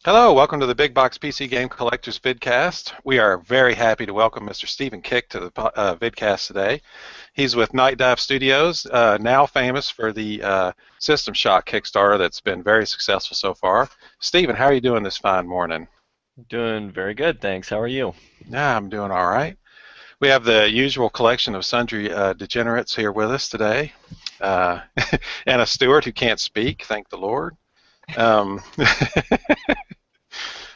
Hello, welcome to the Big Box PC Game Collectors VidCast. We are very happy to welcome Mr. Stephen Kick to the VidCast today. He's with Night Dive Studios, now famous for the System Shock Kickstarter that's been very successful so far. Stephen, how are you doing this fine morning? Doing very good, thanks. How are you? Yeah, I'm doing all right. We have the usual collection of sundry degenerates here with us today, uh, and a steward who can't speak, thank the Lord. Um,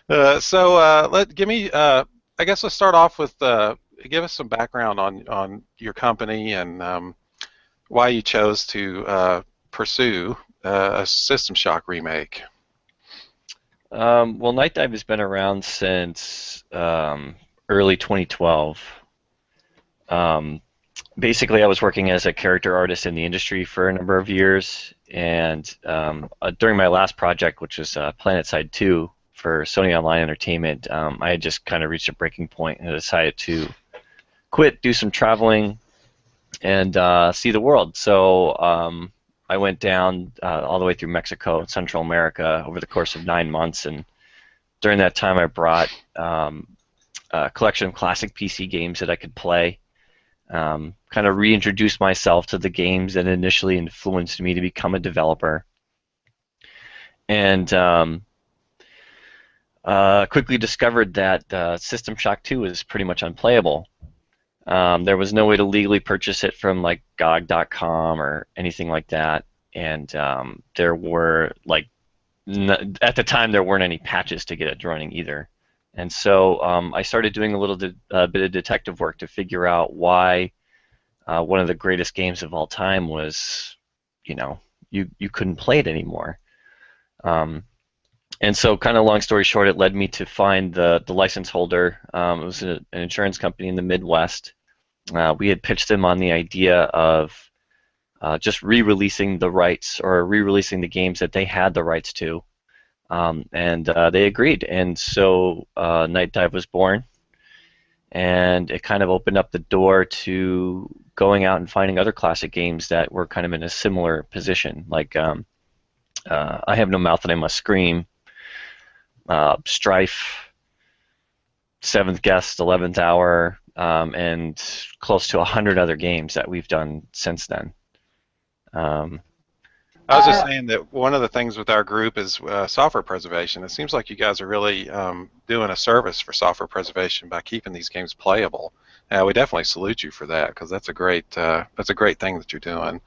give me. I guess let's start off with give us some background on your company and why you chose to pursue a System Shock remake. Well, Night Dive has been around since early 2012. Um, Basically, I was working as a character artist in the industry for a number of years, and during my last project, which was PlanetSide 2 for Sony Online Entertainment, I had just kind of reached a breaking point and decided to quit, do some traveling, and see the world. So I went down all the way through Mexico and Central America over the course of 9 months, and during that time I brought a collection of classic PC games that I could play, kind of reintroduced myself to the games that initially influenced me to become a developer, and quickly discovered that System Shock 2 is pretty much unplayable. There was no way to legally purchase it from like GOG.com or anything like that, and there were at the time there weren't any patches to get it running either. And so I started doing a little bit of detective work to figure out why one of the greatest games of all time was, you couldn't play it anymore. And so, kind of long story short, it led me to find the license holder. It was an insurance company in the Midwest. We had pitched them on the idea of just re-releasing the rights or re-releasing the games that they had the rights to, and they agreed. And so Night Dive was born, and it kind of opened up the door to going out and finding other classic games that were kind of in a similar position, like I Have No Mouth and I Must Scream, Strife, Seventh Guest, 11th Hour, and close to 100 other games that we've done since then. Um, I was just saying that one of the things with our group is software preservation. It seems like you guys are really doing a service for software preservation by keeping these games playable. We definitely salute you for that because that's a great thing that you're doing.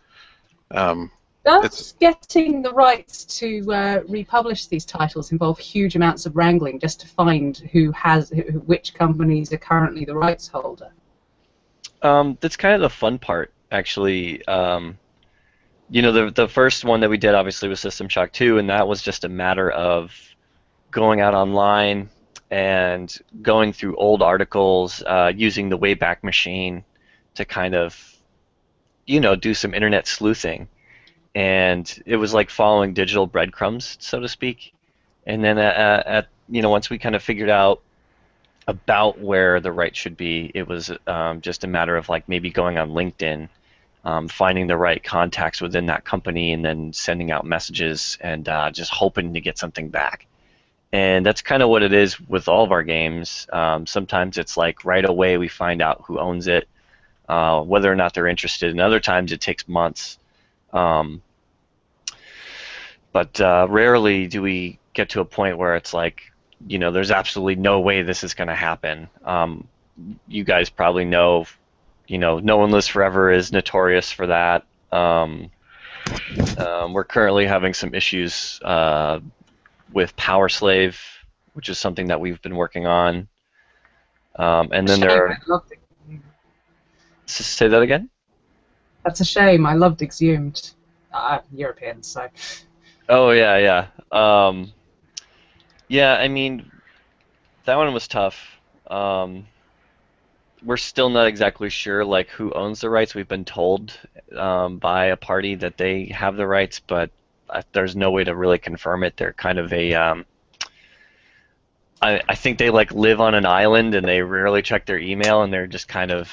Um, Does getting the rights to republish these titles involve huge amounts of wrangling just to find which companies are currently the rights holder? that's kind of the fun part, actually. The first one that we did obviously was System Shock 2, and that was just a matter of going out online and going through old articles, using the Wayback Machine to kind of, do some internet sleuthing. And it was like following digital breadcrumbs, so to speak. And then once we kind of figured out about where the rights should be, it was just a matter of like maybe going on LinkedIn, finding the right contacts within that company, and then sending out messages and just hoping to get something back. And that's kind of what it is with all of our games. Sometimes it's like right away we find out who owns it, whether or not they're interested, and other times it takes months. But rarely do we get to a point where it's like, there's absolutely no way this is going to happen. You guys probably know, No One Lives Forever is notorious for that. We're currently having some issues with Power Slave, which is something that we've been working on. And then there are... I loved it. Say that again? That's a shame. I loved Exhumed. Europeans, so. Oh, yeah, yeah. Yeah, I mean, that one was tough. We're still not exactly sure like who owns the rights. We've been told by a party that they have the rights, but there's no way to really confirm it. They're kind of a I think they like live on an island and they rarely check their email, and they're just kind of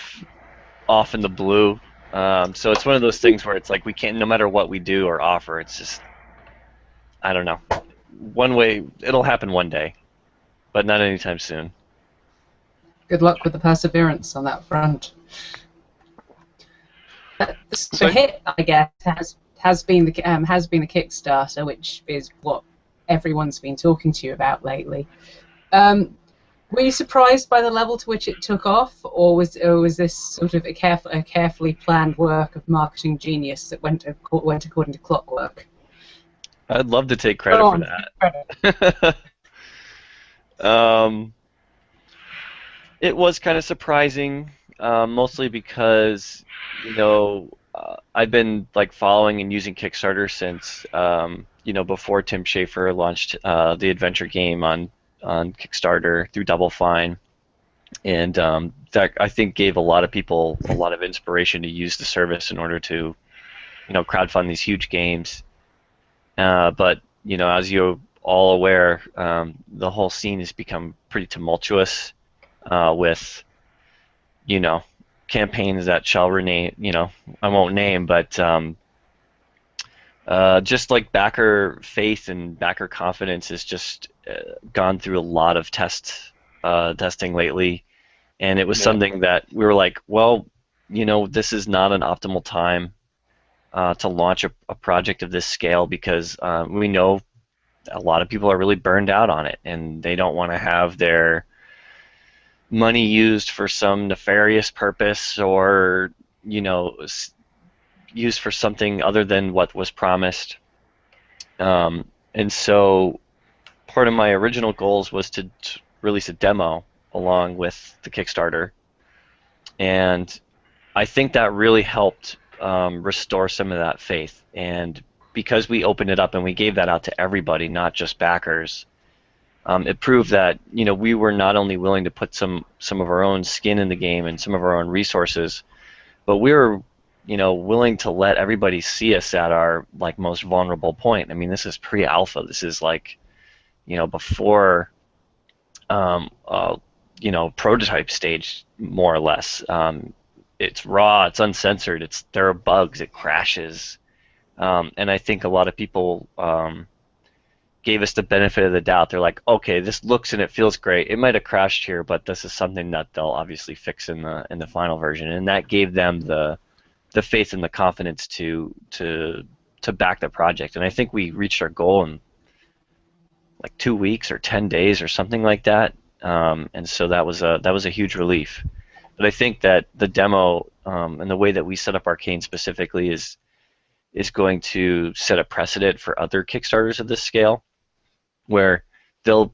off in the blue. So it's one of those things where it's like we can't, no matter what we do or offer, it's just, I don't know. one way, it'll happen one day, but not anytime soon. Good luck with the perseverance on that front. The hit, I guess, has been the Kickstarter, which is what everyone's been talking to you about lately. Were you surprised by the level to which it took off, or was this sort of a carefully planned work of marketing genius that went according to clockwork? I'd love to take credit for that. It was kind of surprising, mostly because, I've been like following and using Kickstarter since, before Tim Schafer launched the adventure game on Kickstarter through Double Fine, and that I think gave a lot of people a lot of inspiration to use the service in order to, crowdfund these huge games. But as you're all aware, the whole scene has become pretty tumultuous with, campaigns that shall rename, I won't name, but just like backer faith and backer confidence has just gone through a lot of testing lately, and it was something that we were like, well, this is not an optimal time to launch a project of this scale, because we know a lot of people are really burned out on it, and they don't want to have their money used for some nefarious purpose, or used for something other than what was promised. And so part of my original goals was to release a demo along with the Kickstarter, and I think that really helped restore some of that faith. And because we opened it up and we gave that out to everybody, not just backers, it proved that we were not only willing to put some of our own skin in the game and some of our own resources, but we were willing to let everybody see us at our like most vulnerable point. I mean, this is pre-alpha. This is like before prototype stage, more or less. It's raw. It's uncensored. There are bugs. It crashes, and I think a lot of people gave us the benefit of the doubt. They're like, okay, this looks and it feels great. It might have crashed here, but this is something that they'll obviously fix in the final version, and that gave them the faith and the confidence to back the project. And I think we reached our goal in like 2 weeks or 10 days or something like that. And so that was a huge relief. But I think that the demo and the way that we set up Arcane specifically is going to set a precedent for other Kickstarters of this scale, where they'll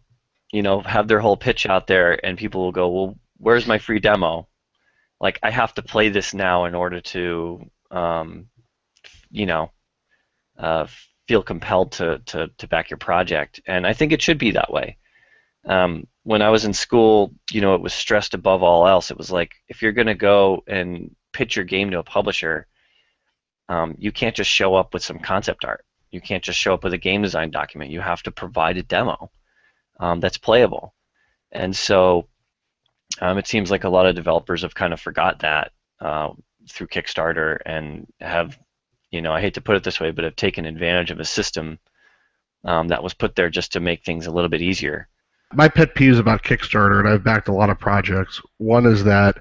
have their whole pitch out there and people will go, well, where's my free demo? Like, I have to play this now in order to feel compelled to back your project. And I think it should be that way. When I was in school, it was stressed above all else. It was like, if you're going to go and pitch your game to a publisher, you can't just show up with some concept art. You can't just show up with a game design document. You have to provide a demo that's playable. And so it seems like a lot of developers have kind of forgot that through Kickstarter, and have, I hate to put it this way, but have taken advantage of a system that was put there just to make things a little bit easier. My pet peeves about Kickstarter, and I've backed a lot of projects, one is that,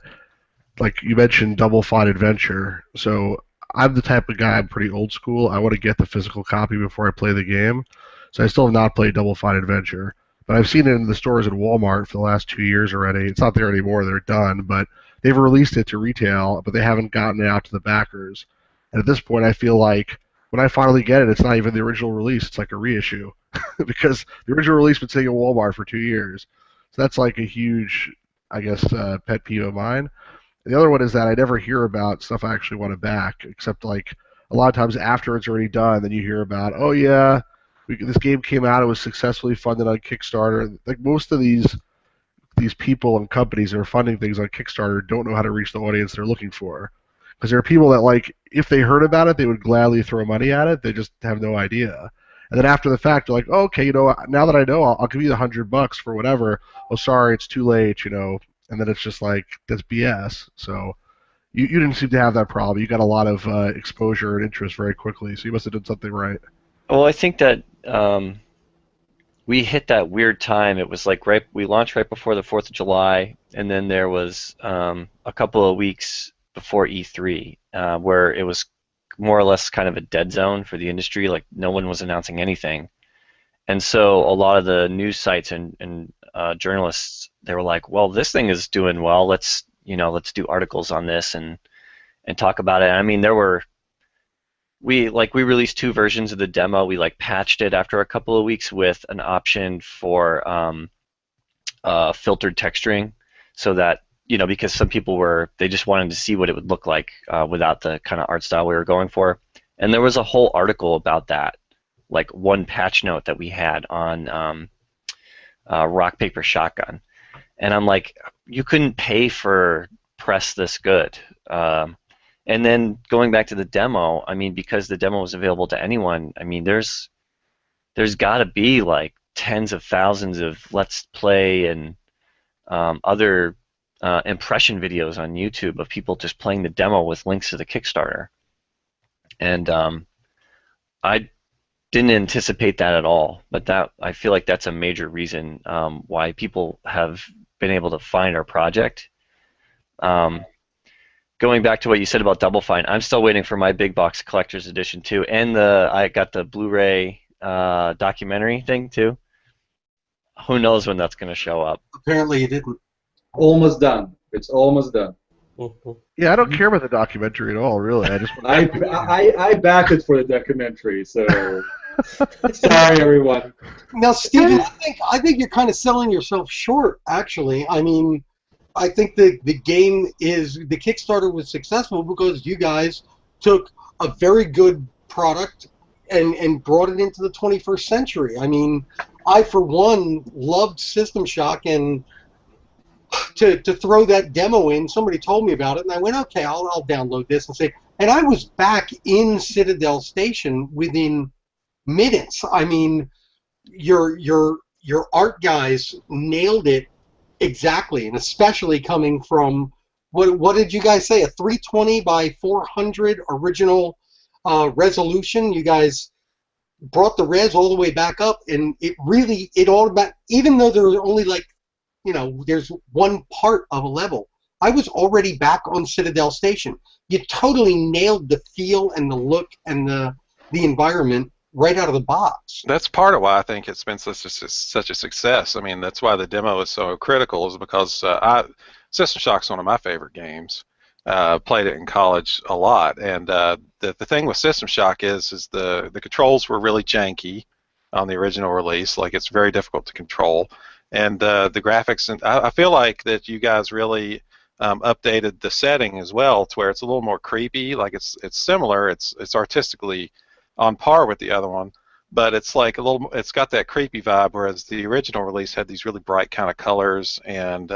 like you mentioned, Double Fine Adventure. So I'm the type of guy, I'm pretty old school. I want to get the physical copy before I play the game. So I still have not played Double Fine Adventure. But I've seen it in the stores at Walmart for the last 2 years already. It's not there anymore, they're done. But they've released it to retail, but they haven't gotten it out to the backers. And at this point, I feel like when I finally get it, it's not even the original release. It's like a reissue. Because the original release been sitting at Walmart for 2 years. So that's like a huge, I guess, pet peeve of mine. And the other one is that I never hear about stuff I actually want to back, except like a lot of times after it's already done, then you hear about, oh yeah, this game came out, it was successfully funded on Kickstarter. Like most of these people and companies that are funding things on Kickstarter don't know how to reach the audience they're looking for. Because there are people that, like, if they heard about it, they would gladly throw money at it. They just have no idea. And then after the fact, they're like, oh, okay, now that I know, I'll give you the $100 for whatever. Oh, sorry, it's too late, And then it's just like, that's BS. So you didn't seem to have that problem. You got a lot of exposure and interest very quickly, so you must have done something right. Well, I think that we hit that weird time. It was like we launched right before the 4th of July, and then there was a couple of weeks before E3 where it was more or less kind of a dead zone for the industry. Like no one was announcing anything, and so a lot of the news sites and journalists, they were like, "Well, this thing is doing well. Let's do articles on this and talk about it." I mean, we released 2 versions of the demo. We patched it after a couple of weeks with an option for filtered texturing, so that because some people they just wanted to see what it would look like without the kind of art style we were going for. And there was a whole article about that, like one patch note that we had on Rock Paper Shotgun. And I'm like, you couldn't pay for press this good. And then going back to the demo, I mean, because the demo was available to anyone, I mean, there's got to be like tens of thousands of Let's Play and other impression videos on YouTube of people just playing the demo with links to the Kickstarter. And I didn't anticipate that at all, but I feel like that's a major reason why people have been able to find our project. Going back to what you said about Double Fine, I'm still waiting for my big box collector's edition too, and I got the Blu-ray documentary thing too. Who knows when that's going to show up? Apparently, it didn't. Almost done. It's almost done. Yeah, I don't care about the documentary at all, really. I just I backed it for the documentary, so sorry, everyone. Now, Steven, I think you're kind of selling yourself short, actually. I mean, I think the Kickstarter was successful because you guys took a very good product and brought it into the 21st century. I mean, I, for one, loved System Shock, and to throw that demo in, somebody told me about it, and I went, okay, I'll download this and say, and I was back in Citadel Station within minutes. I mean, your art guys nailed it exactly, and especially coming from what did you guys say, a 320 by 400 original resolution. You guys brought the res all the way back up, and it all about, even though there was only there's one part of a level, I was already back on Citadel Station. You totally nailed the feel and the look and the environment right out of the box. That's part of why I think it's been such a success. I mean, that's why the demo is so critical, is because System Shock's one of my favorite games. Played it in college a lot, and the thing with System Shock is the controls were really janky on the original release. Like, it's very difficult to control, and the graphics. And I feel like that you guys really updated the setting as well to where it's a little more creepy. Like, it's similar. It's artistically on par with the other one, but it's like it's got that creepy vibe, whereas the original release had these really bright kind of colors, and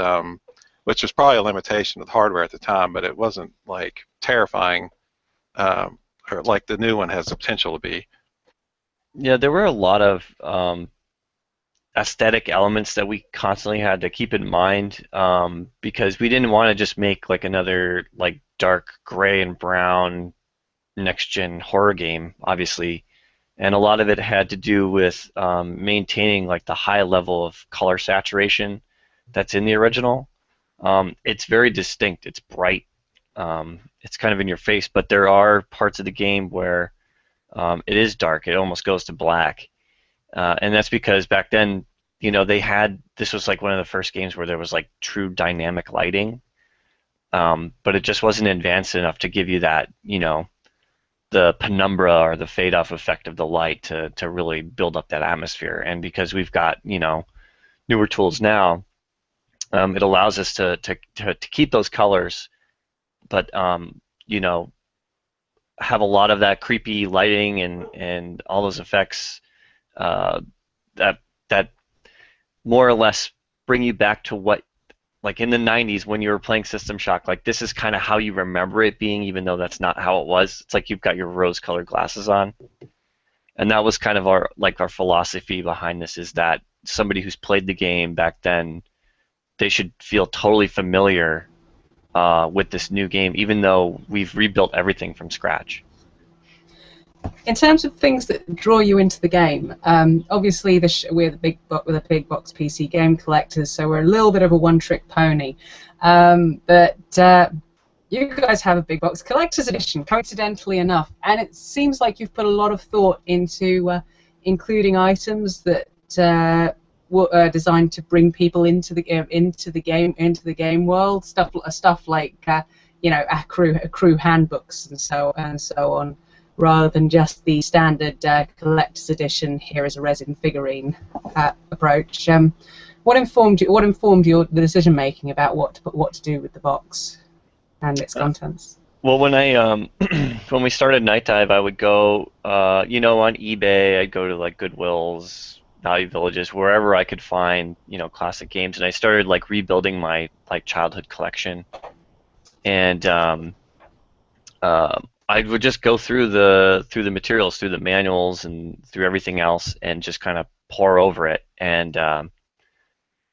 which was probably a limitation of the hardware at the time, but it wasn't like terrifying, or like the new one has the potential to be. Yeah, there were a lot of aesthetic elements that we constantly had to keep in mind, because we didn't want to just make like another like dark gray and brown next-gen horror game, obviously, and a lot of it had to do with maintaining like the high level of color saturation that's in the original. It's very distinct. It's bright. It's kind of in your face, but there are parts of the game where it is dark. It almost goes to black, and that's because back then, this was like one of the first games where there was like true dynamic lighting, but it just wasn't advanced enough to give you that, the penumbra or the fade-off effect of the light to really build up that atmosphere. And because we've got newer tools now, it allows us to keep those colors, but have a lot of that creepy lighting and all those effects that more or less bring you back to what, like in the 90s when you were playing System Shock, like this is kind of how you remember it being, even though that's not how it was. It's like you've got your rose-colored glasses on. And that was kind of our philosophy behind this, is that somebody who's played the game back then, they should feel totally familiar with this new game, even though we've rebuilt everything from scratch. In terms of things that draw you into the game, obviously we're the big box PC game collectors, so we're a little bit of a one-trick pony. But you guys have a big box collector's edition, coincidentally enough, and it seems like you've put a lot of thought into including items that were designed to bring people into the game world. Stuff like crew handbooks and so on, rather than just the standard collector's edition. Here is a resin figurine approach. What informed the decision making about what to do with the box and its contents? Well, when I when we started Night Dive, I would go, on eBay. I'd go to like Goodwills, Value Villages, wherever I could find, classic games, and I started like rebuilding my like childhood collection, and I would just go through the materials, through the manuals, and through everything else, and just kind of pour over it, and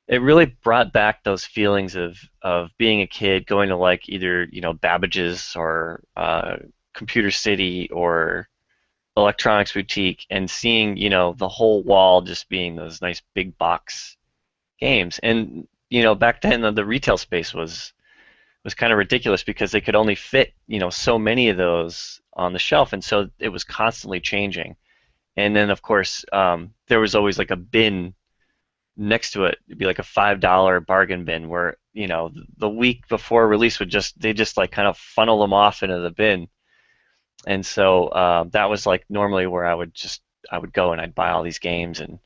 it really brought back those feelings of being a kid, going to like either Babbage's or Computer City or Electronics Boutique, and seeing the whole wall just being those nice big box games. And back then the retail space was kind of ridiculous because they could only fit so many of those on the shelf, and so it was constantly changing. And then of course there was always like a bin next to it. It'd be like a $5 bargain bin where the week before release they just like kind of funnel them off into the bin. And so that was like normally where I would go and I'd buy all these games, and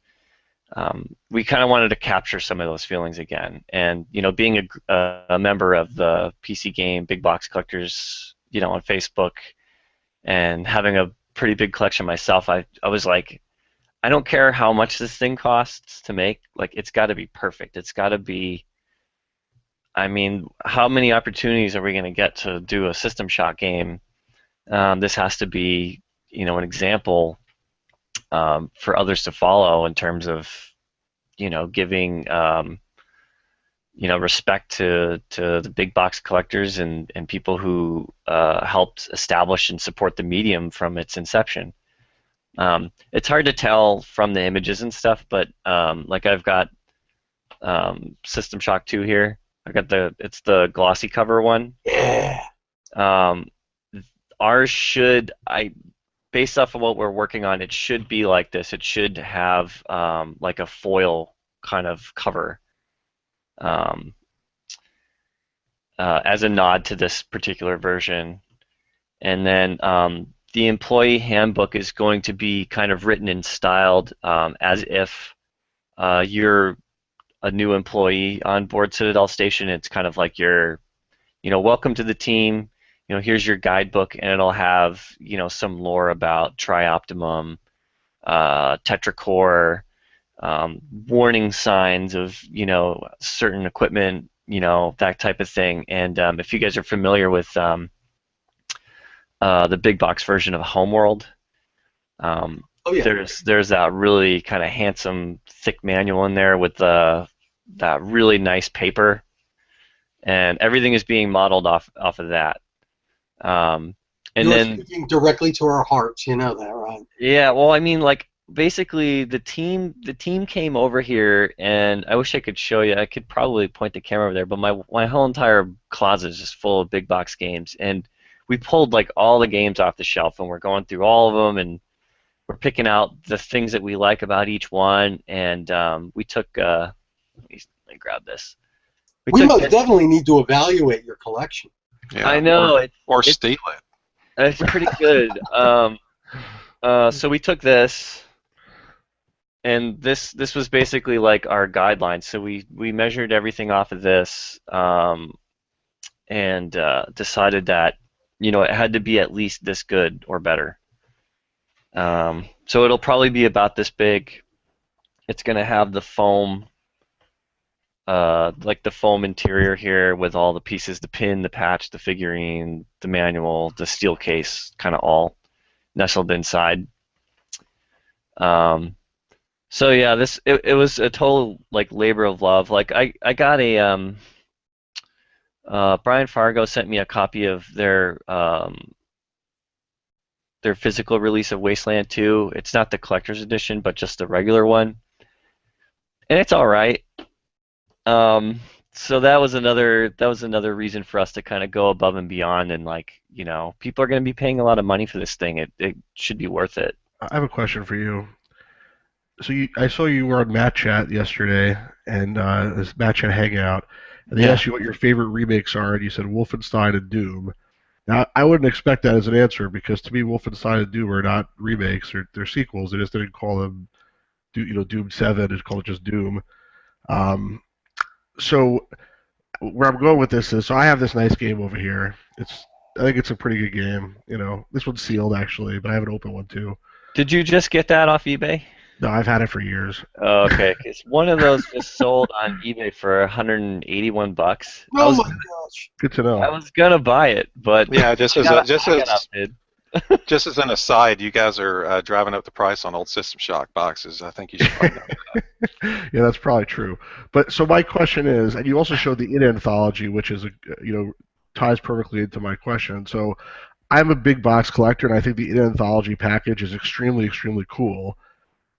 we kind of wanted to capture some of those feelings again. And being a member of the PC Game Big Box Collectors, on Facebook, and having a pretty big collection myself, I was like, I don't care how much this thing costs to make. Like, it's got to be perfect. It's got to be. I mean, how many opportunities are we going to get to do a System Shock game? This has to be, an example for others to follow in terms of, giving, respect to the big box collectors and people who helped establish and support the medium from its inception. It's hard to tell from the images and stuff, but like I've got System Shock 2 here. It's the glossy cover one. Yeah. Ours based off of what we're working on, it should be like this. It should have like a foil kind of cover as a nod to this particular version. And then the employee handbook is going to be kind of written and styled as if you're a new employee on board Citadel Station. It's kind of like you're, welcome to the team. Here's your guidebook, and it'll have, some lore about Tri-Optimum, Tetracore, warning signs of, certain equipment, that type of thing. And if you guys are familiar with the big box version of Homeworld, Oh, yeah. there's that really kind of handsome, thick manual in there with that really nice paper, and everything is being modeled off of that. And You're then speaking directly to our hearts, you know that, right? yeah, well, I mean, like basically the team came over here, and I wish I could show you. I could probably point the camera over there, but my whole entire closet is just full of big box games, and we pulled like all the games off the shelf, and we're going through all of them, and we're picking out the things that we like about each one, and we took. Let me grab this. We most definitely need to evaluate your collection. Yeah, I know, or steal it. It's pretty good. So we took this, and this was basically like our guideline. So we measured everything off of this, and decided that it had to be at least this good or better. So it'll probably be about this big. It's going to have the foam. Like the foam interior here with all the pieces, the pin, the patch, the figurine, the manual, the steel case, kind of all nestled inside. So yeah, it was a total like labor of love. Like I got a Brian Fargo sent me a copy of their their physical release of Wasteland 2. It's not the collector's edition, but just the regular one, and it's all right. So that was another reason for us to kind of go above and beyond, and people are going to be paying a lot of money for this thing. It should be worth it. I have a question for you. So I saw you were on Matt Chat yesterday, and this Matt Chat Hangout, and they asked you what your favorite remakes are, and you said Wolfenstein and Doom. Now, I wouldn't expect that as an answer, because to me, Wolfenstein and Doom are not remakes; they're sequels. They just didn't call them, Doom 7. It's called just Doom. So where I'm going with this is, so I have this nice game over here. I think it's a pretty good game. This one's sealed actually, but I have an open one too. Did you just get that off eBay? No, I've had it for years. Okay, because one of those just sold on eBay for $181. Oh my gosh! Good to know. I was gonna buy it, but Yeah, just as outbid. just as an aside, you guys are driving up the price on old System Shock boxes. I think you should find out. Yeah, that's probably true. But so my question is, and you also showed the anthology, which is ties perfectly into my question. So I'm a big box collector, and I think the anthology package is extremely, extremely cool.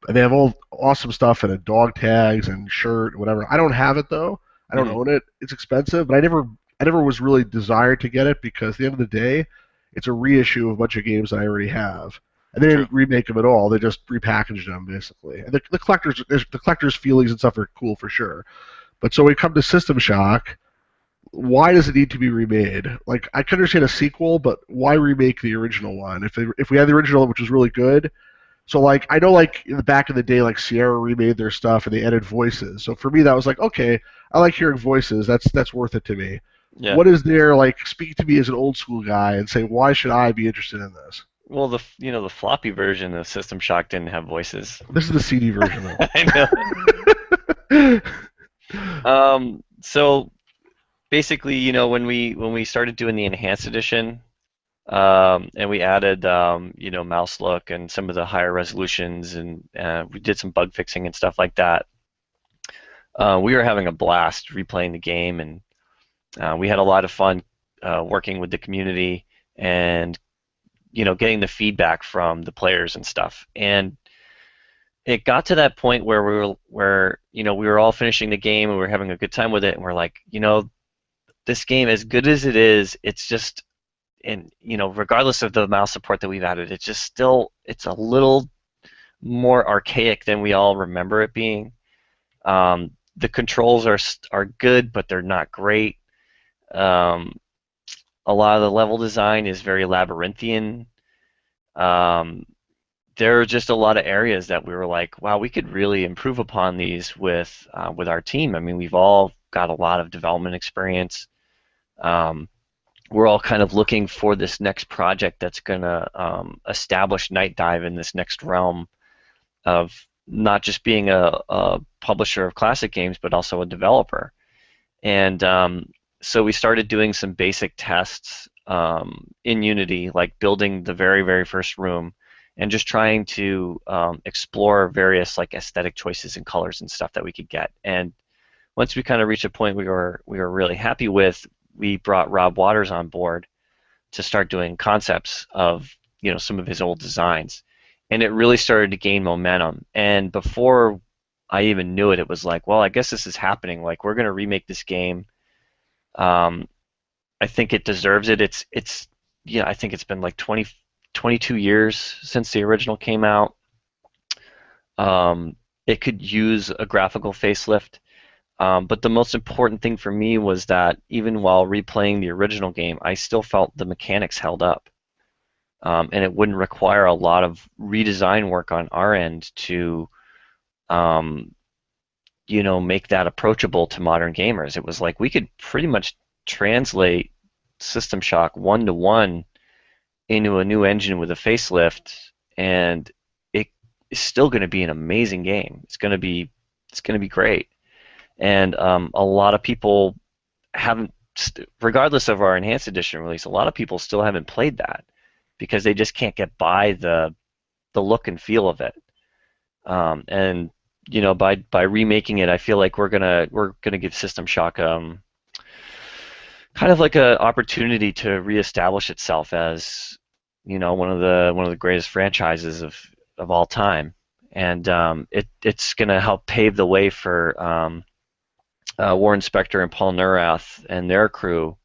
And they have all awesome stuff in it, dog tags and shirt, whatever. I don't have it though. I don't own it. It's expensive, but I never was really desired to get it, because at the end of the day, it's a reissue of a bunch of games that I already have. And they didn't remake them at all. They just repackaged them, basically. And the collector's feelings and stuff are cool for sure. But so we come to System Shock. Why does it need to be remade? Like, I can understand a sequel, but why remake the original one? If we had the original, which was really good. So, I know, in the back of the day, Sierra remade their stuff and they added voices. So for me, that was okay, I like hearing voices. That's worth it to me. Yeah. What is there, speak to me as an old school guy and say, why should I be interested in this? Well, the floppy version of System Shock didn't have voices. This is the CD version, though. I know. So basically, when we started doing the enhanced edition, and we added mouse look and some of the higher resolutions, and we did some bug fixing and stuff like that. We were having a blast replaying the game, and we had a lot of fun working with the community and getting the feedback from the players and stuff. And it got to that point where we were all finishing the game and we were having a good time with it, and we're like, this game, as good as it is, it's just, and regardless of the mouse support that we've added, it's a little more archaic than we all remember it being. The controls are good, but they're not great. A lot of the level design is very labyrinthian. There are just a lot of areas that we were like, wow, we could really improve upon these with our team. I mean, we've all got a lot of development experience. We're all kind of looking for this next project that's going to establish Night Dive in this next realm of not just being a publisher of classic games, but also a developer. And so we started doing some basic tests in Unity, like building the very, very first room, and just trying to explore various aesthetic choices and colors and stuff that we could get. And once we kind of reached a point we were really happy with, we brought Rob Waters on board to start doing concepts of some of his old designs, and it really started to gain momentum. And before I even knew it, it was like, well, I guess this is happening. We're going to remake this game. I think it deserves it. It's I think it's been 22 years since the original came out. It could use a graphical facelift. But the most important thing for me was that even while replaying the original game, I still felt the mechanics held up. And it wouldn't require a lot of redesign work on our end to make that approachable to modern gamers. It was like we could pretty much translate System Shock 1-to-1 into a new engine with a facelift, and it is still going to be an amazing game. It's going to be great. And a lot of people haven't, regardless of our enhanced edition release, a lot of people still haven't played that because they just can't get by the look and feel of it. And by remaking it, I feel like we're gonna give System Shock kind of like an opportunity to reestablish itself as one of the greatest franchises of all time, and it's going to help pave the way for Warren Spector and Paul Neurath and their crew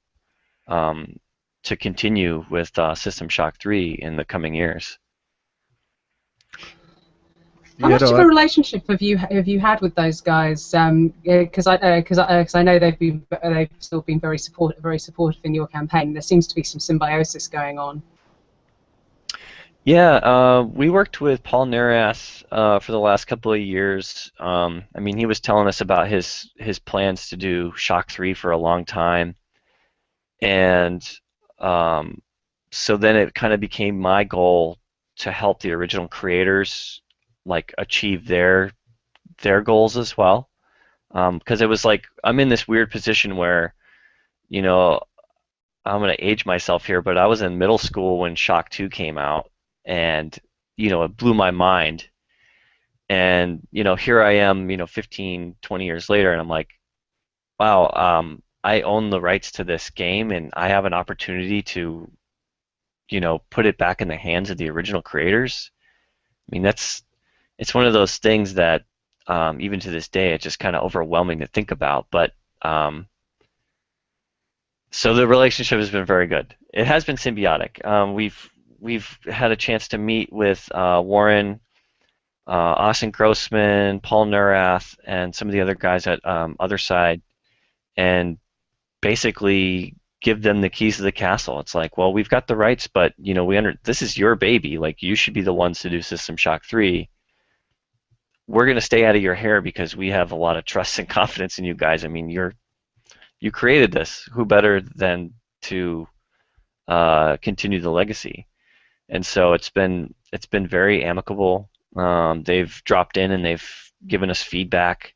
to continue with System Shock 3 in the coming years. How much of a relationship have you had with those guys? Because I know they've still been very supportive in your campaign. There seems to be some symbiosis going on. Yeah, we worked with Paul Neurath for the last couple of years. I mean, he was telling us about his plans to do Shock 3 for a long time, and so then it kind of became my goal to help the original creators like achieve their goals as well, because it was like I'm in this weird position where, you know, I'm gonna age myself here, but I was in middle school when Shock 2 came out, and it blew my mind, and here I am, 15, 20 years later, and I'm like, wow, I own the rights to this game, and I have an opportunity to put it back in the hands of the original creators. I mean, it's one of those things that even to this day it's just kind of overwhelming to think about, but so the relationship has been very good. It has been symbiotic. We've had a chance to meet with Warren, Austin Grossman, Paul Neurath, and some of the other guys at Other Side, and basically give them the keys to the castle. It's like, well, we've got the rights, but this is your baby. Like, you should be the ones to do System Shock 3. We're going to stay out of your hair because we have a lot of trust and confidence in you guys. I mean, you created this. Who better than to continue the legacy? And so it's been very amicable. They've dropped in and they've given us feedback.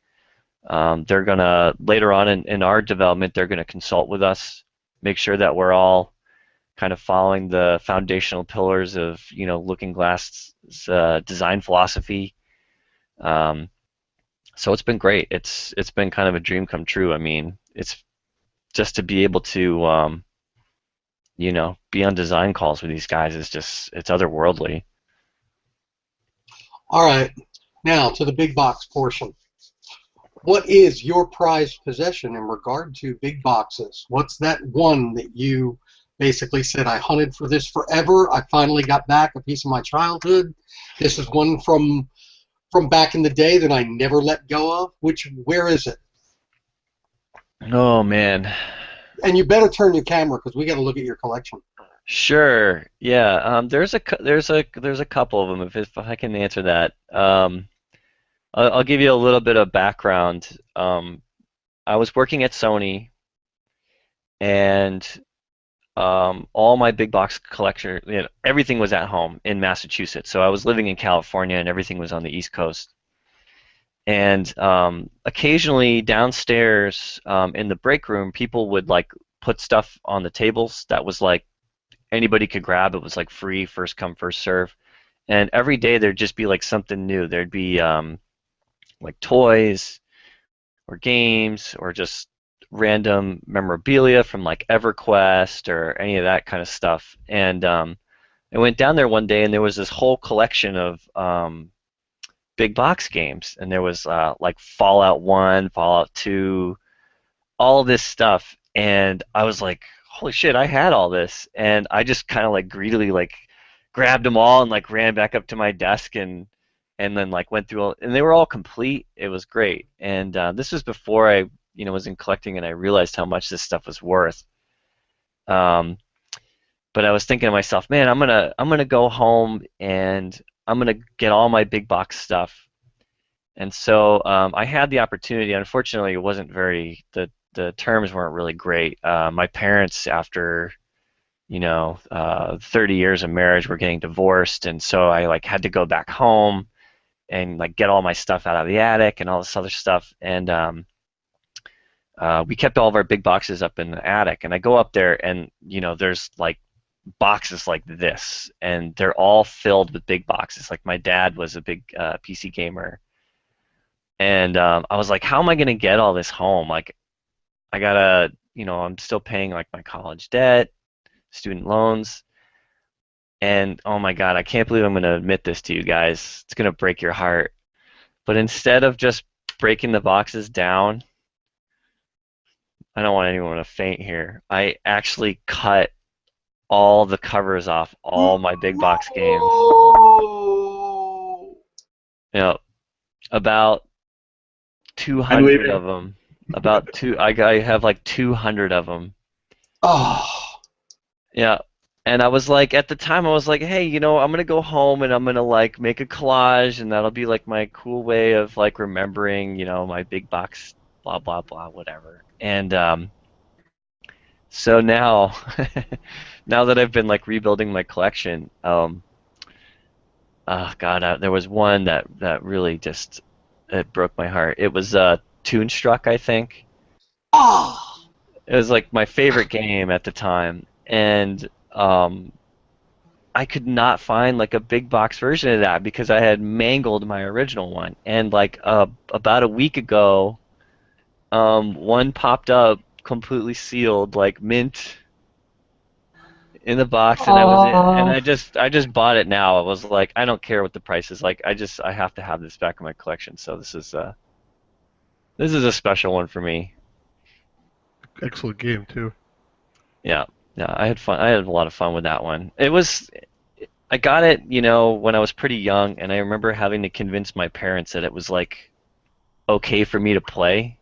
They're gonna later on in our development, they're gonna consult with us, make sure that we're all kind of following the foundational pillars of Looking Glass's design philosophy. So it's been great. It's been kind of a dream come true. I mean, it's just to be able to be on design calls with these guys is just, it's otherworldly. All right, now to the big box portion. What is your prized possession in regard to big boxes? What's that one that you basically said, I hunted for this forever, I finally got back a piece of my childhood, this is one from back in the day that I never let go of? Where is it? Oh, man. And you better turn your camera because we got to look at your collection. Sure. Yeah. There's a couple of them. If I can answer that, I'll give you a little bit of background. I was working at Sony, and all my big box collection, everything was at home in Massachusetts. So I was living in California, and everything was on the East Coast. And occasionally downstairs in the break room, people would like put stuff on the tables that was like anybody could grab. It was like free, first come, first serve. And every day there'd just be like something new. There'd be like toys or games or just random memorabilia from like EverQuest or any of that kind of stuff. And I went down there one day, and there was this whole collection of big box games, and there was like Fallout 1, Fallout 2, all this stuff, and I was like, holy shit, I had all this, and I just kind of like greedily like grabbed them all and like ran back up to my desk and then like went through all, and they were all complete. It was great, and this was before I was in collecting, and I realized how much this stuff was worth. But I was thinking to myself, man, I'm gonna go home and I'm gonna get all my big box stuff. And so I had the opportunity. Unfortunately, it wasn't the terms weren't really great. My parents, after 30 years of marriage, were getting divorced, and so I like had to go back home and like get all my stuff out of the attic and all this other stuff. And we kept all of our big boxes up in the attic. And I go up there, and there's like boxes like this, and they're all filled with big boxes. Like, my dad was a big PC gamer, and I was like, how am I gonna get all this home? Like, I gotta, I'm still paying like my college debt, student loans, and oh my God, I can't believe I'm going to admit this to you guys. It's going to break your heart. But instead of just breaking the boxes down, I don't want anyone to faint here. I actually cut all the covers off all my big box games. You know, about 200 of them. I have like 200 of them. Oh. Yeah. And I was like, at the time, I was like, hey, I'm going to go home and I'm going to like make a collage and that'll be like my cool way of like remembering, my big box, blah, blah, blah, whatever. And so now, now that I've been like rebuilding my collection, oh God, there was one that really just, it broke my heart. It was Toonstruck, I think. Oh. It was like my favorite game at the time. And I could not find like a big box version of that because I had mangled my original one. And like about a week ago, one popped up completely sealed, like mint in the box, and I just bought it now. I was like, I don't care what the price is. Like I have to have this back in my collection. So this is a special one for me. Excellent game too. Yeah. Yeah, I had fun. I had a lot of fun with that one. I got it, when I was pretty young, and I remember having to convince my parents that it was like okay for me to play.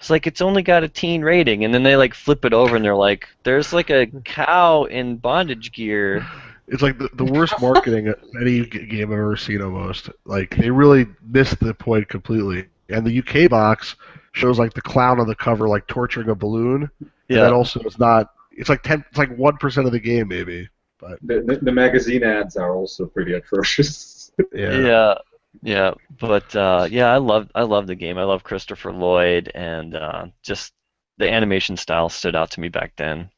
It's like it's only got a teen rating, and then they like flip it over and they're like, "There's like a cow in bondage gear." It's like the worst marketing of any game I've ever seen almost. Like they really missed the point completely. And the UK box shows like the clown on the cover like torturing a balloon. Yeah. And that also is not. It's like 1% of the game maybe. But the magazine ads are also pretty atrocious. Yeah. Yeah. But I love the game. I love Christopher Lloyd, and just the animation style stood out to me back then.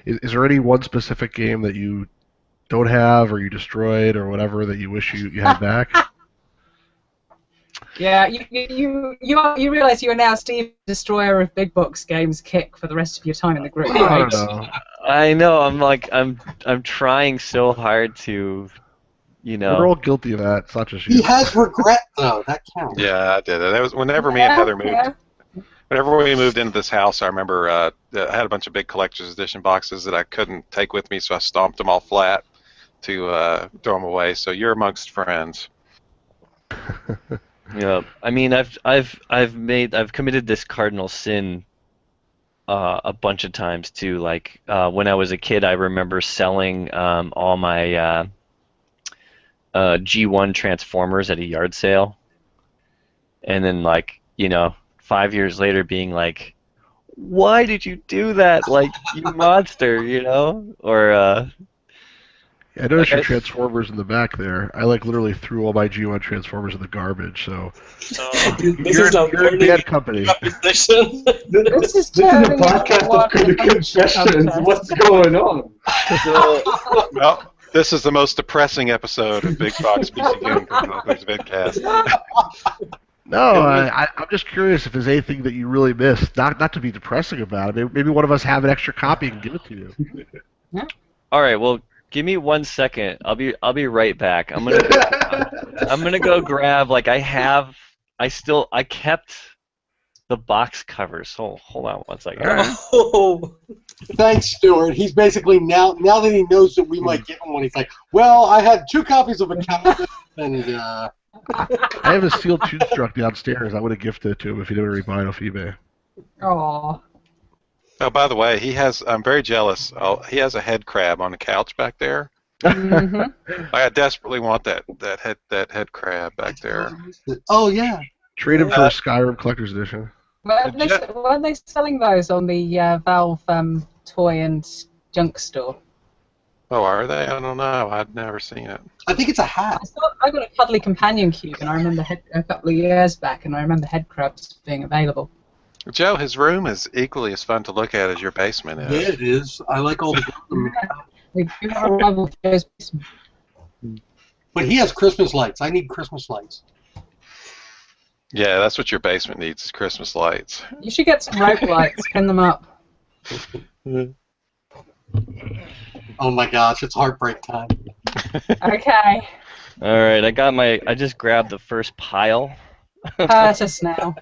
Is there any one specific game that you don't have or you destroyed or whatever that you wish you had back? Yeah, you realize you are now Steve Destroyer of Big Box Games Kick for the rest of your time in the group, I right? don't know. I know. I'm trying so hard to, We're all guilty of that. It's not just you. He has regret though. That counts. Yeah, I did it. It was whenever me and Heather moved. Yeah. Whenever we moved into this house, I remember I had a bunch of big collector's edition boxes that I couldn't take with me, so I stomped them all flat to throw them away. So you're amongst friends. Yeah, I mean, I've committed this cardinal sin a bunch of times too. Like when I was a kid, I remember selling all my G1 Transformers at a yard sale, and then 5 years later being like, why did you do that? Like, you monster, Or I noticed your Transformers in the back there. I literally threw all my G1 Transformers in the garbage. So you're in bad company. This is This is a podcast of confessions. What's going on? Well, this is the most depressing episode of Big Box PC Game Collectors VidCast. No, I'm just curious if there's anything that you really missed. Not to be depressing about it. Maybe one of us have an extra copy and give it to you. All right, well, give me 1 second. I'll be right back. I'm gonna go grab. I kept the box covers. So hold on 1 second. Oh. Thanks, Stuart. He's basically now that he knows that we might get him one, he's like, well, I had 2 copies of a calendar and. I have a sealed Toonstruck downstairs. I would have gifted it to him if he didn't already buy it off eBay. Aww. Oh, by the way, I'm very jealous. He has a head crab on the couch back there. Mm-hmm. I desperately want that head crab back there. Oh yeah. Trade him for a Skyrim Collector's Edition. Weren't they selling those on the Valve toy and junk store? Oh, are they? I don't know. I'd never seen it. I think it's a hat. I got a cuddly companion cube, and I remember a couple of years back, and I remember head crabs being available. Joe, his room is equally as fun to look at as your basement is. Yeah, it is. I like all the. We do have a rival for Joe's basement. But he has Christmas lights. I need Christmas lights. Yeah, that's what your basement needs, is Christmas lights. You should get some rope lights, pin them up. Oh my gosh, it's heartbreak time. Okay. All right, I just grabbed the first pile. Hurt us now.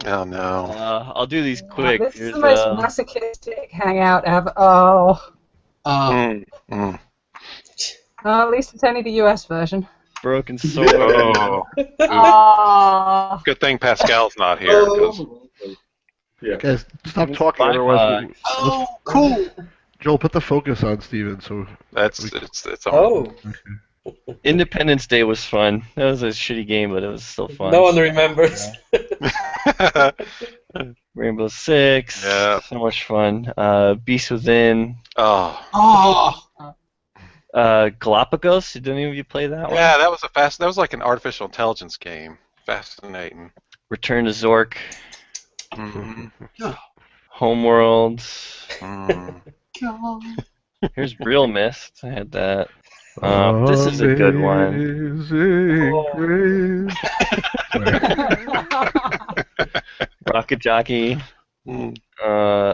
Oh no. I'll do these quick. This is Here's the most masochistic hangout ever. Oh. Mm. Oh, at least it's only the US version. Broken Sword. Oh. Oh. Good thing Pascal's not here. 'Cause Yeah. Guys, stop It's talking. Wi-Fi. Otherwise, Oh, cool. Joel, put the focus on Steven. So it's on. Oh, Independence Day was fun. That was a shitty game, but it was still fun. no one remembers. Rainbow Six. Yeah. So much fun. Beast Within. Oh. Oh, Galapagos. Did any of you play that one? Yeah, that was like an artificial intelligence game. Fascinating. Return to Zork. Mm. Homeworld. Mm. Here's Real Mist. I had that. This is a good one. Amazing Grace. Rocket Jockey. Mm.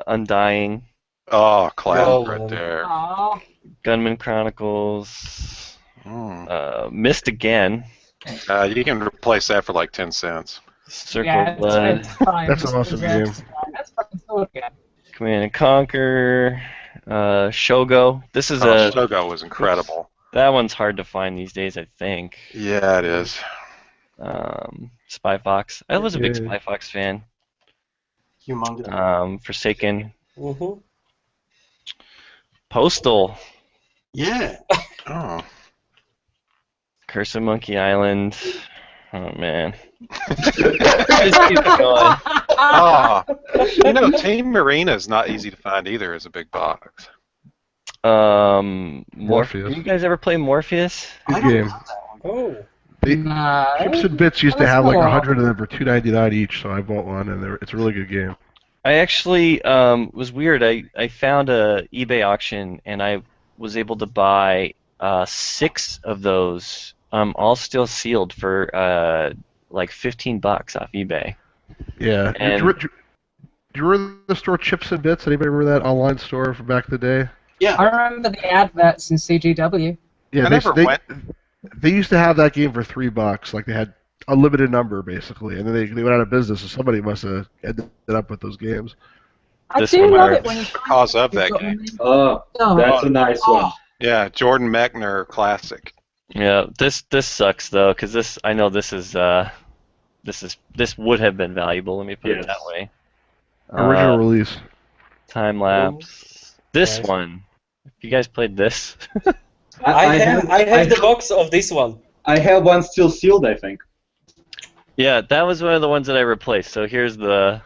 Undying. Oh, classic Oh, right there. Oh. Gunman Chronicles. Mm. Mist Again. You can replace that for like 10 cents. Circle Yeah, of Blood. That's an awesome game. That's fucking sword game. Command and Conquer. Shogo. This is Shogo was incredible. that one's hard to find these days, I think. Yeah, it is. Spy Fox. I was a big Yeah. Spy Fox fan. humongous. Forsaken. Mm-hmm. Postal. Yeah. Oh. Curse of Monkey Island. Oh man. Just keep going. Ah, Team Marina is not easy to find either as a big box. Morpheus. You guys ever play Morpheus? Good game. Oh. No. Chips and Bits used to That's have like cool. 100 of them for $2.99 each, so I bought one, and it's a really good game. I actually was weird. I found a eBay auction and I was able to buy 6 of those, all still sealed for like $15 off eBay. Yeah. And- Do you remember the store Chips and Bits? Anybody remember that online store from back in the day? Yeah. I remember the adverts in CGW. Yeah, I never went. They used to have that game for $3. Like they had a limited number basically, and then they went out of business. So somebody must have ended up with those games. I This do one love there. it when you Because of that you've got game. the name- Oh, Oh, that's a nice one. Oh, Yeah, Jordan Mechner classic. Yeah, this sucks though, because this would have been valuable. Let me put it Yes. that way. Original release. Time lapse. This Nice. one. You guys played this? I have the box of this one. I have one still sealed, I think. Yeah, that was one of the ones that I replaced. So here's the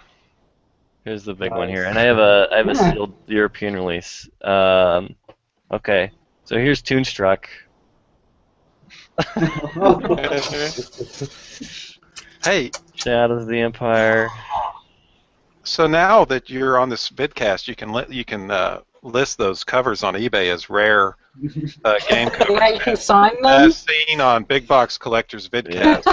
big one here, and I have a Yeah. sealed European release. Okay, so here's Toonstruck. Hey, Shadows of the Empire. so now that you're on this VidCast, you can list those covers on eBay as rare game covers. Yeah, you can sign them. As seen on Big Box Collectors VidCast.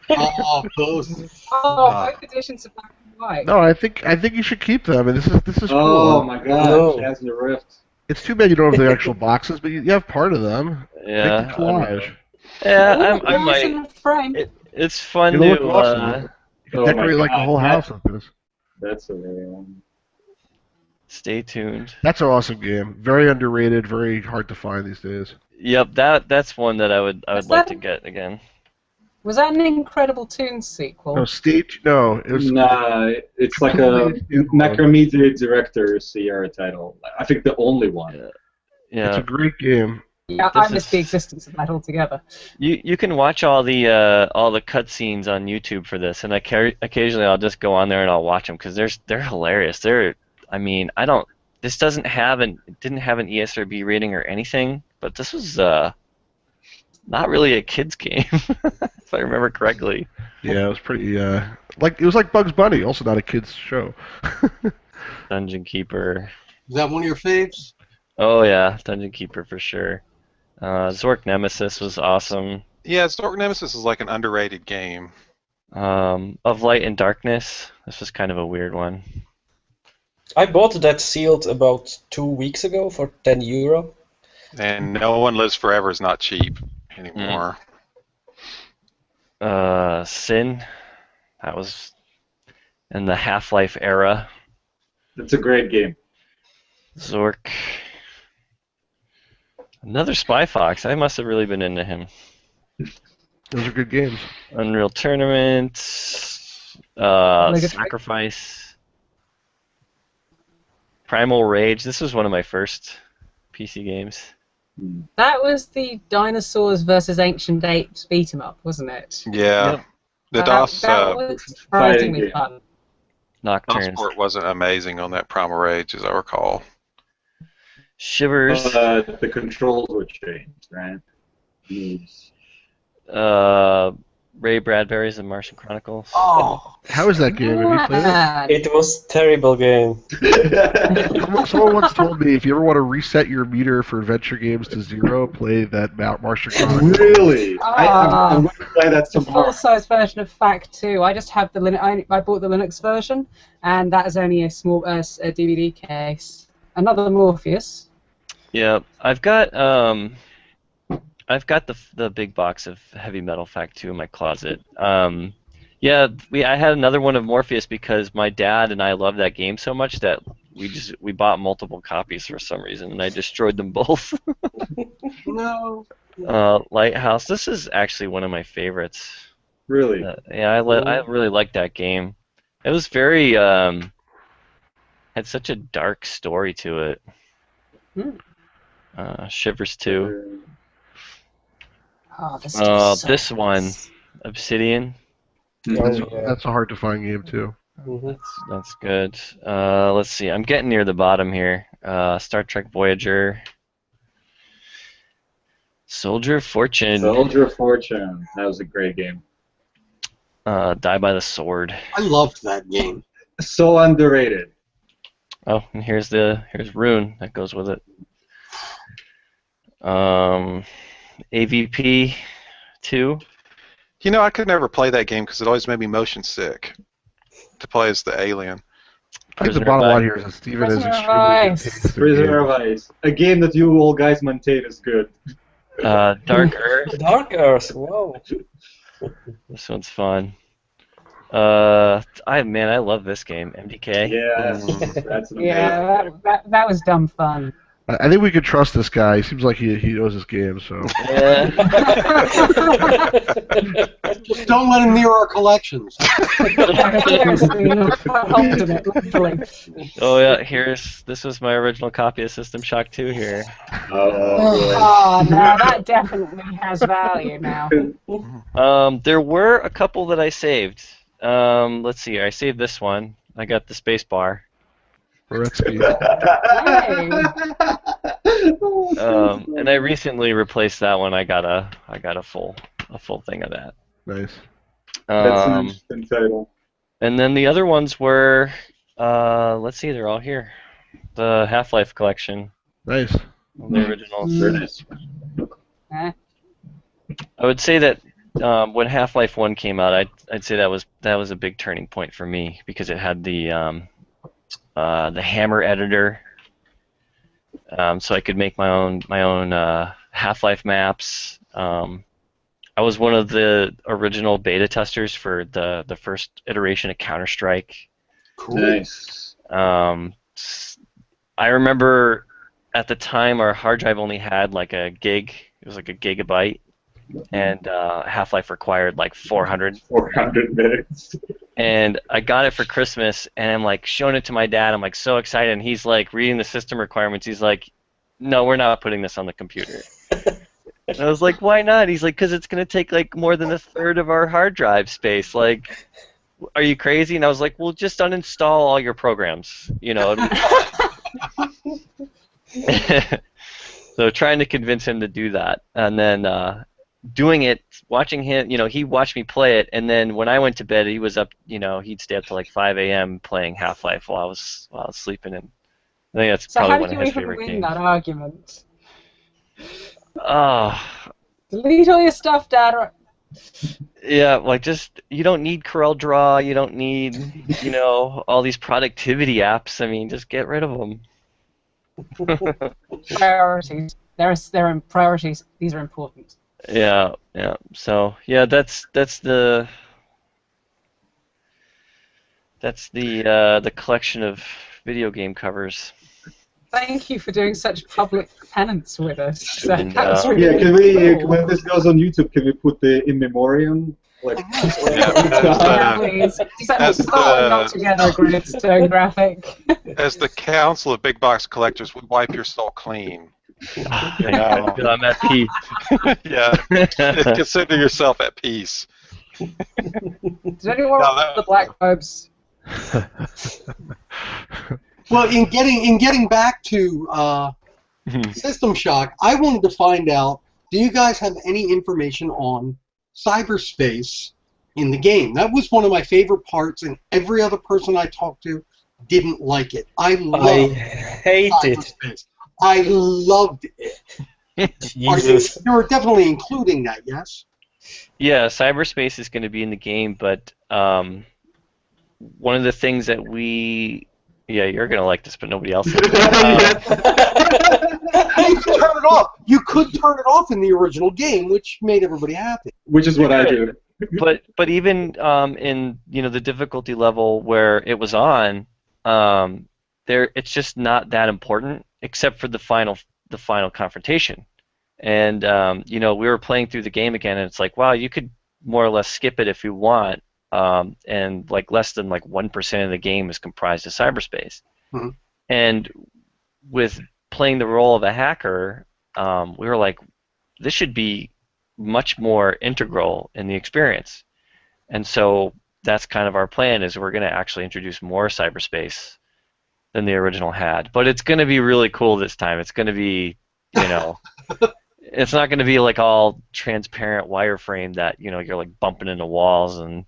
oh, those. Oh, both editions are black and white. No, I think you should keep them. And this is Oh cool. my god, Oh. Jazz in the Rift. It's too bad you don't have the actual boxes, but you have part of them. Yeah, Make the collage. yeah, I Ooh, might. in the frame. It's fun It'll look to. awesome. You can Oh my decorate like the God, whole that- house with this. That's a very one. Stay tuned. That's an awesome game. Very underrated. Very hard to find these days. Yep, that's one that I would Is like that- to get again. Was that an Incredible Toons sequel? No, No, it was. Nah, it's like a Macromedia Director Sierra title. I think the only one. It's Yeah, a great game. Yeah, this I missed is- the existence of that altogether. you can watch all the cutscenes on YouTube for this, and occasionally I'll just go on there and I'll watch them because they're hilarious. This didn't have an ESRB rating or anything, but this was not really a kids game, if I remember correctly. Yeah, it was pretty. It was like Bugs Bunny, also not a kids show. Dungeon Keeper. Is that one of your faves? Oh yeah, Dungeon Keeper for sure. Zork Nemesis was awesome. Yeah, Stork Nemesis is like an underrated game. Of Light and Darkness. This was kind of a weird one. I bought that sealed about 2 weeks ago for €10. And No One Lives Forever is not cheap anymore. Sin. That was in the Half-Life era. It's a great game. Zork. Another Spy Fox. I must have really been into him. Those are good games. Unreal Tournament. Sacrifice. Primal Rage. This was one of my first PC games. That was the dinosaurs versus ancient apes beat 'em up, wasn't it? Yeah. Yep. The that DOS was surprisingly game. fun. Nocturnes. port wasn't amazing on that Primal Rage, as I recall. Shivers. The controls were changed, right? Moves. Ray Bradbury's The Martian Chronicles. Oh, How is that game? Have you played Man. It was terrible game. it? Someone once told me if you ever want to reset your meter for adventure games to 0, play that Martian Chronicles. Really? I'm going to play that It's a tomorrow. full-size version of Fact 2. I just have the I bought the Linux version, and that is only a small a DVD case. Another Morpheus. Yeah, I've got the big box of Heavy Metal Fact 2 in my closet. Yeah, I had another one of Morpheus because my dad and I loved that game so much that we bought multiple copies for some reason, and I destroyed them both. no. Lighthouse. This is actually one of my favorites. Really? Yeah, I really liked that game. It was very had such a dark story to it. Shivers 2. Oh, this, This one, Obsidian. That's a hard to find game too. That's good. Let's see. I'm getting near the bottom here. Star Trek Voyager. Soldier of Fortune. Soldier of Fortune. That was a great game. Die by the Sword. I loved that game. So underrated. Oh, and here's Rune that goes with it. AVP 2. You know, I could never play that game because it always made me motion sick to play as the alien. I think the Prisoner bottom of line Ice. here is that Steven is Prisoner of extremely Ice. good taste in Prisoner games. of Ice. A game that you all guys maintain is good. Dark Earth. Dark Earth, wow. This one's fun. I love this game. MDK. Yeah, that's an yeah, that was dumb fun. I think we could trust this guy. He seems like he knows his game. So Yeah. Just don't let him near our collections. Seriously, you're quite holding it, literally. Oh yeah. This was my original copy of System Shock 2 here. Oh, no, that definitely has value now. There were a couple that I saved. Let's see. I saved this one. I got the space bar. Resurrecting. Hey. And I recently replaced that one. I got a full thing of that. Nice. That's an interesting title. And then the other ones were, let's see, they're all here. The Half-Life collection, Nice. the originals. Very nice. Eh. I would say that when Half-Life 1 came out, I'd say that was a big turning point for me because it had the Hammer editor, so I could make my own Half-Life maps. I was one of the original beta testers for the first iteration of Counter-Strike. Cool. Nice. I remember at the time our hard drive only had like a gig. It was like a gigabyte, and Half-Life required like 400. 400 minutes. And I got it for Christmas, and I'm like showing it to my dad. I'm like so excited, and he's like reading the system requirements. He's like, "No, we're not putting this on the computer." And I was like, "Why not?" He's like, "Because it's gonna take like more than a third of our hard drive space. Like, are you crazy?" And I was like, "Well, just uninstall all your programs, you know." So trying to convince him to do that, and then doing it, watching him, he watched me play it, and then when I went to bed, he was up, he'd stay up to like 5 a.m. playing Half-Life while I was sleeping, and I think that's So probably how one did of you his even favorite win games. that argument? Oh, Delete all your stuff, Dad. Yeah, like just you don't need Corel Draw, you don't need, all these productivity apps. I mean, just get rid of them. Priorities. There are priorities. These are important. Yeah, yeah. So yeah, that's the collection of video game covers. Thank you for doing such public penance with us. And, That was really Yeah, can we, cool. when this goes on YouTube, can we put the in memoriam? Like, Yeah, Yeah, please. as Someone knock together a Gridstone graphic. as the Council of Big Box Collectors would wipe your soul clean. Yeah, I'm at peace. Yeah, consider yourself at peace. Does anyone No, want the black robes? Well, in getting back to System Shock, I wanted to find out, do you guys have any information on cyberspace in the game? That was one of my favorite parts, and every other person I talked to didn't like it. I hate it. cyberspace. I loved it. Jesus. You were definitely including that, yes? Yeah, cyberspace is going to be in the game, but one of the things that yeah, you're going to like this, but nobody else. You could turn it off. You could turn it off in the original game, which made everybody happy. which is what I do. But even in the difficulty level where it was on, it's just not that important, except for the final confrontation. And we were playing through the game again, and it's like, wow, you could more or less skip it if you want, and like less than 1% of the game is comprised of cyberspace. Mm-hmm. And with playing the role of a hacker, we were like, this should be much more integral in the experience. And so that's kind of our plan, is we're going to actually introduce more cyberspace than the original had. But it's going to be really cool this time. It's going to be, it's not going to be like all transparent wireframe that, you're like bumping into walls and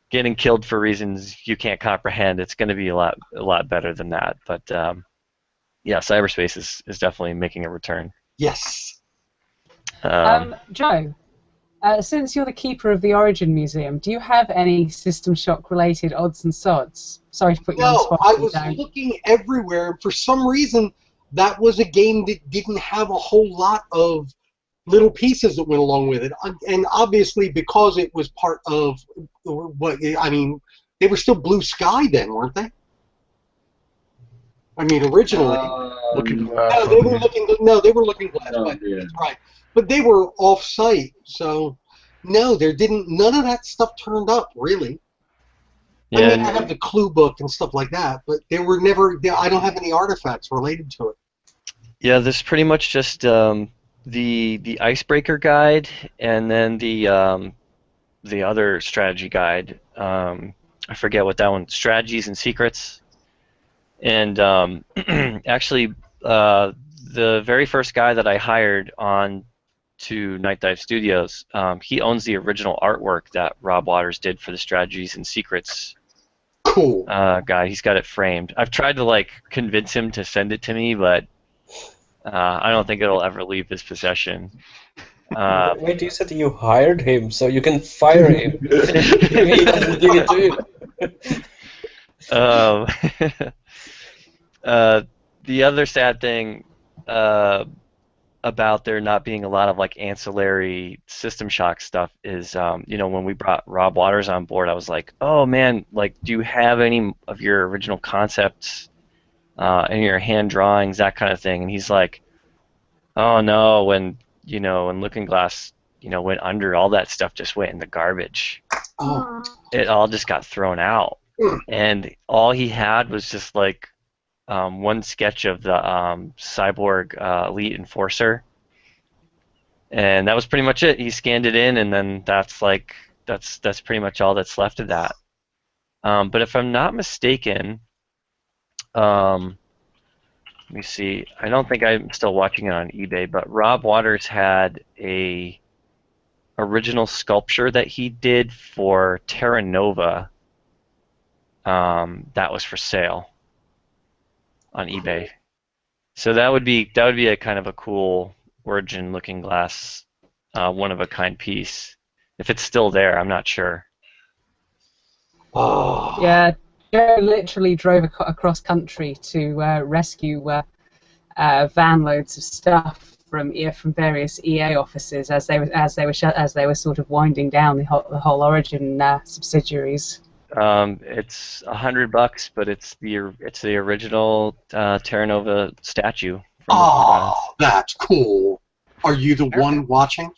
getting killed for reasons you can't comprehend. It's going to be a lot better than that. But yeah, cyberspace is definitely making a return. Yes. Joe, since you're the keeper of the Origin Museum, do you have any System Shock related odds and sods? Sorry to put you on the No, spot. I was looking everywhere. For some reason, that was a game that didn't have a whole lot of little pieces that went along with it. And obviously, because it was part of they were still Blue Sky then, weren't they? I mean, originally. Looking Glass. They were Looking Glass. Yeah. That's right. But they were off-site, so no, none of that stuff turned up, really. Yeah, I mean, I have the clue book and stuff like that, but I don't have any artifacts related to it. yeah. There's pretty much just the icebreaker guide, and then the other strategy guide. I forget what that one. Strategies and secrets. And actually, the very first guy that I hired on to Night Dive Studios, he owns the original artwork that Rob Waters did for the Strategies and Secrets Cool. guy. He's got it framed. I've tried to convince him to send it to me, but I don't think it'll ever leave his possession. Wait, you said you hired him, so you can fire him if he doesn't give it to you. The other sad thing about there not being a lot of ancillary System Shock stuff is, when we brought Rob Waters on board, I was like, oh man, do you have any of your original concepts and your hand drawings, that kind of thing? And he's like, oh no, when Looking Glass, went under, all that stuff just went in the garbage. Oh. It all just got thrown out, and all he had was just one sketch of the cyborg elite enforcer, and that was pretty much it. He scanned it in, and then that's pretty much all that's left of that. But if I'm not mistaken, let me see. I don't think I'm still watching it on eBay, but Rob Waters had a original sculpture that he did for Terra Nova that was for sale on eBay. So that would be a kind of a cool Origin Looking Glass one of a kind piece. If it's still there, I'm not sure. Oh. Yeah, Joe literally drove across country to rescue van loads of stuff from various EA offices as they were sort of winding down the whole Origin subsidiaries. It's $100, but it's the original Terra Nova statue. Oh, that's cool. Are you the one watching?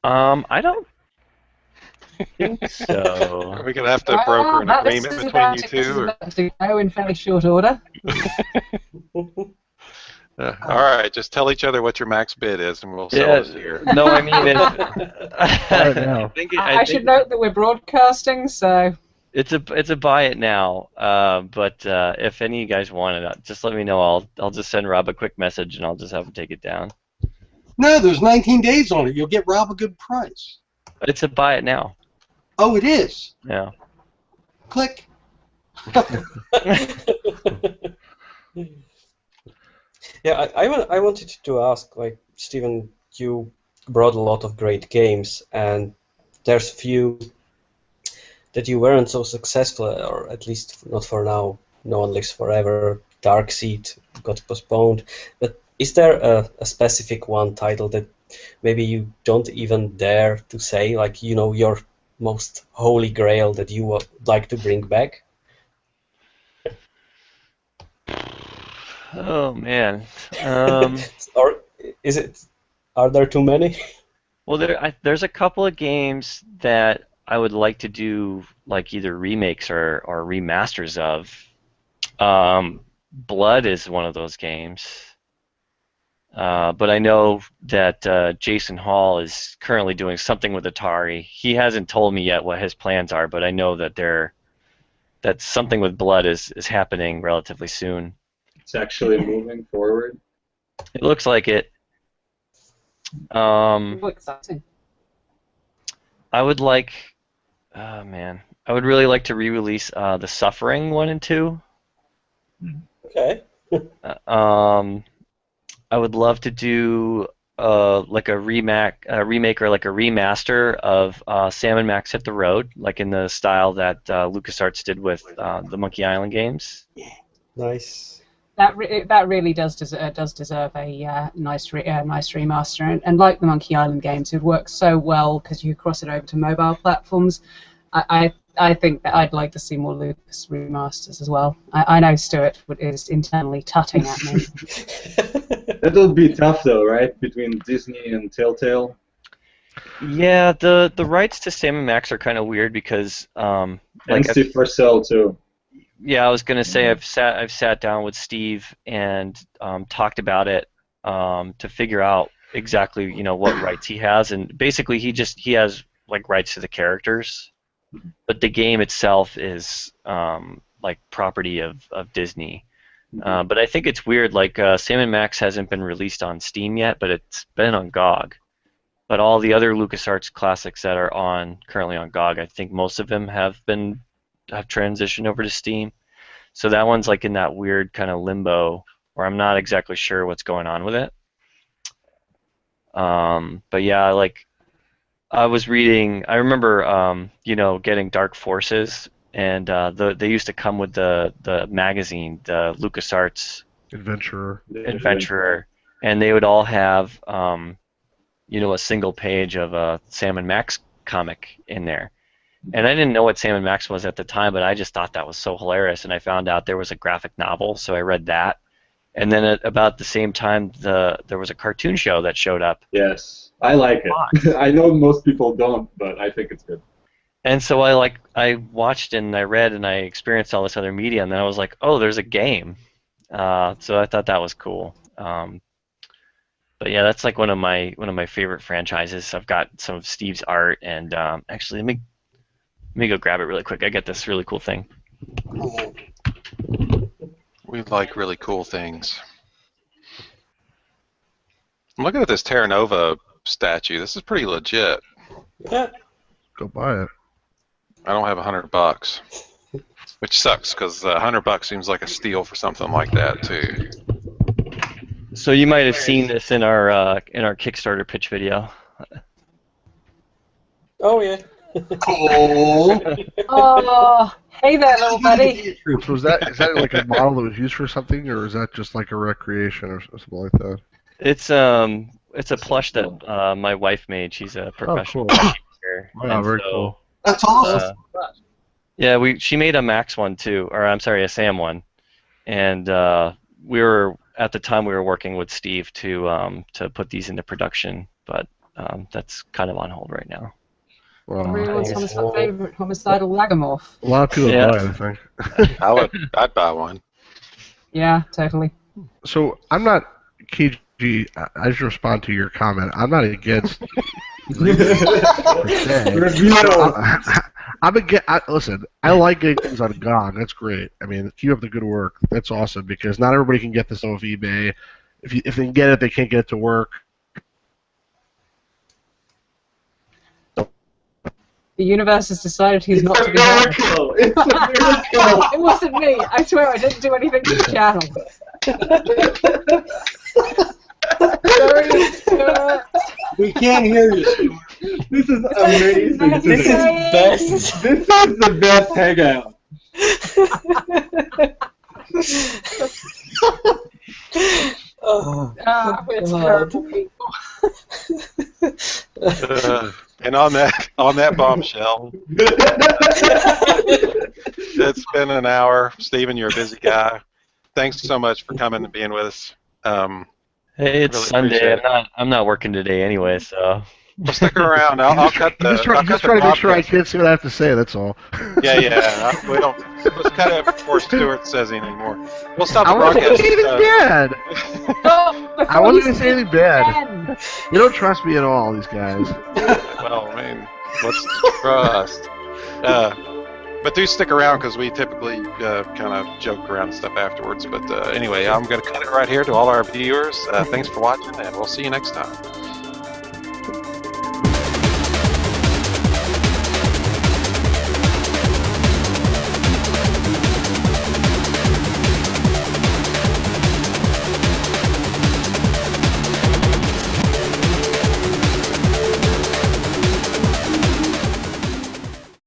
I don't think so. Are we gonna have to broker an agreement between you two? This is about to go in fairly short order. All right, just tell each other what your max bid is, and we'll sell it here. No, I mean, I should note that we're broadcasting, so it's a buy it now. But if any of you guys want it, just let me know. I'll just send Rob a quick message, and I'll just have him take it down. No, there's 19 days on it. You'll get Rob a good price. It's a buy it now. Oh, it is. Yeah. Click. Yeah, I wanted to ask, like, Stephen, you brought a lot of great games, and there's few that you weren't so successful, or at least not for now. No One Lives Forever, Darkseid got postponed. But is there a specific one title that maybe you don't even dare to say, like, you know, your most holy grail that you would like to bring back? Oh man. Or is it? Are there too many? Well, there's a couple of games that I would like to do, like either remakes or remasters of. Blood is one of those games. But I know that Jason Hall is currently doing something with Atari. He hasn't told me yet what his plans are, but I know that something with Blood is happening relatively soon. It's actually moving forward. It looks like it. exciting. I would like. Oh man, I would really like to re-release the Suffering 1 and 2. Okay. I would love to do like a remake or like a remaster of Sam & Max Hit the Road, like in the style that LucasArts did with the Monkey Island games. Nice. That really does deserve a nice remaster, and like the Monkey Island games, it works so well because you cross it over to mobile platforms. I think that I'd like to see more Lucas remasters as well. I know Stuart is internally tutting at me. That would be tough though, right? Between Disney and Telltale. Yeah, the rights to Sam & Max are kind of weird because And Steve Purcell too. Yeah, I was gonna say I've sat down with Steve and talked about it to figure out exactly what rights he has, and basically he has like rights to the characters, but the game itself is like property of Disney. But I think it's weird, like Sam & Max hasn't been released on Steam yet, but it's been on GOG. But all the other LucasArts classics that are currently on GOG, I think most of them have transitioned over to Steam. So that one's like in that weird kind of limbo where I'm not exactly sure what's going on with it. But yeah, like I was reading, I remember getting Dark Forces, and they used to come with the magazine, the LucasArts Adventurer, and they would all have a single page of a Sam & Max comic in there. And I didn't know what Sam & Max was at the time, but I just thought that was so hilarious, and I found out there was a graphic novel, so I read that. And then at about the same time, there was a cartoon show that showed up. Yes, I like it. I know most people don't, but I think it's good. And so I watched and I read and I experienced all this other media, and then I was like, oh, there's a game. So I thought that was cool. But yeah, that's like one of my favorite franchises. I've got some of Steve's art, and actually, let me go grab it really quick. I got this really cool thing. Cool. We like really cool things. I'm looking at this Terra Nova statue. This is pretty legit. Yeah. Go buy it. I don't have $100, which sucks because $100 seems like a steal for something like that too. So you might have seen this in our Kickstarter pitch video. Oh yeah. Cool. Oh, hey there, little buddy. So is that like a model that was used for something, or is that just like a recreation or something like that? It's a plush that my wife made. She's a professional cool. maker. Wow, and very so, cool. That's awesome. Yeah, she made a Max one too, or I'm sorry, a Sam one, and we were at the time we were working with Steve to put these into production, but that's kind of on hold right now. Wow. Everyone's favorite homicidal lagomorph. A lot of people Yeah. buy it, I think. I'd buy one. Yeah, totally. So I'm not KG. I just respond to your comment. I'm not against. Listen, I like getting things on GOG. That's great. I mean, keep up the good work. That's awesome because not everybody can get this off eBay. If they can get it, they can't get it to work. The universe has decided he's not to be It's a heard. miracle! It's a miracle! It wasn't me. I swear I didn't do anything to the channel. Sorry, Stuart. We can't hear you, Stuart. This is amazing. This is best. This is the best hangout. Oh, It's God. terrible people. And on that bombshell, it's been an hour. Stephen, you're a busy guy. Thanks so much for coming and being with us. Hey, it's Really Sunday. appreciate I'm not working today anyway, so. Well, stick around. I'll cut the. Just trying to make sure I can't see what I have to say. That's all. Yeah. We don't. Let's cut it before Stuart says anything more. We'll stop the I wasn't broadcast. saying anything bad. Stop I wasn't going to before say anything you bad. again. You don't trust me at all, these guys. Well, I mean, what's the trust? But do stick around because we typically kind of joke around and stuff afterwards. But anyway, I'm going to cut it right here to all our viewers. Thanks for watching, and we'll see you next time.